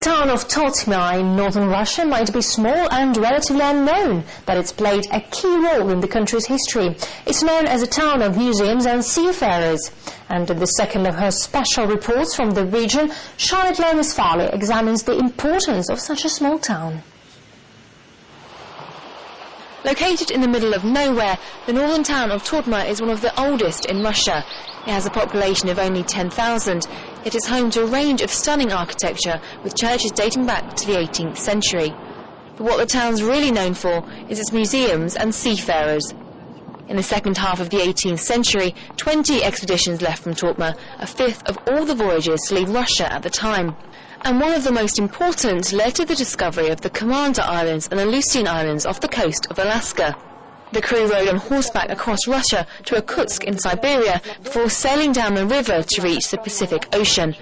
The town of Totma in northern Russia might be small and relatively unknown, but it's played a key role in the country's history. It's known as a town of museums and seafarers. And in the second of her special reports from the region, Charlotte Lomas-Farley examines the importance of such a small town. Located in the middle of nowhere, the northern town of Totma is one of the oldest in Russia. It has a population of only 10,000. It is home to a range of stunning architecture, with churches dating back to the 18th century. But what the town's really known for is its museums and seafarers. In the second half of the 18th century, 20 expeditions left from Totma, a fifth of all the voyages to leave Russia at the time. And one of the most important led to the discovery of the Commander Islands and the Aleutian Islands off the coast of Alaska. The crew rode on horseback across Russia to Irkutsk in Siberia before sailing down the river to reach the Pacific Ocean.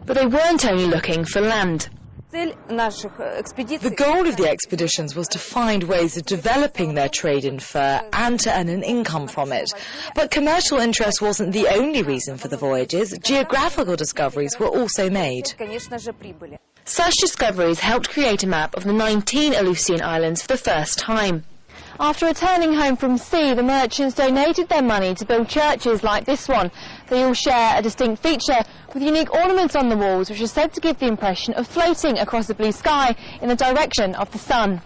But they weren't only looking for land. The goal of the expeditions was to find ways of developing their trade in fur and to earn an income from it. But commercial interest wasn't the only reason for the voyages. Geographical discoveries were also made. Such discoveries helped create a map of the 19 Aleutian Islands for the first time. After returning home from sea, the merchants donated their money to build churches like this one. They all share a distinct feature with unique ornaments on the walls, which are said to give the impression of floating across the blue sky in the direction of the sun.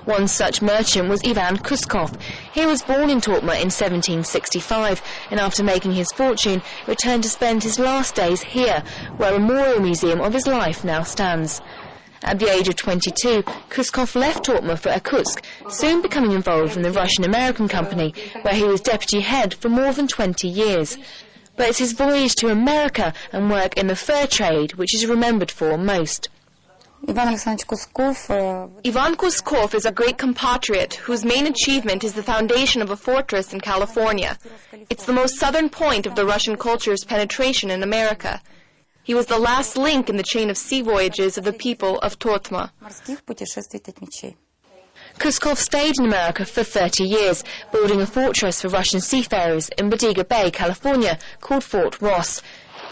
One such merchant was Ivan Kuskov. He was born in Totma in 1765 and after making his fortune returned to spend his last days here, where a memorial museum of his life now stands. At the age of 22, Kuskov left Totma for Irkutsk, soon becoming involved in the Russian-American company, where he was deputy head for more than 20 years. But it's his voyage to America and work in the fur trade which is remembered for most. Ivan Kuskov is a great compatriot whose main achievement is the foundation of a fortress in California. It's the most southern point of the Russian culture's penetration in America. He was the last link in the chain of sea voyages of the people of Totma. Kuskov stayed in America for 30 years, building a fortress for Russian seafarers in Bodega Bay, California, called Fort Ross.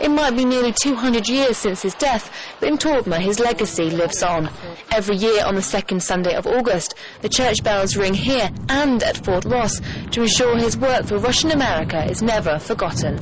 It might be nearly 200 years since his death, but in Totma his legacy lives on. Every year on the second Sunday of August, the church bells ring here and at Fort Ross to ensure his work for Russian America is never forgotten.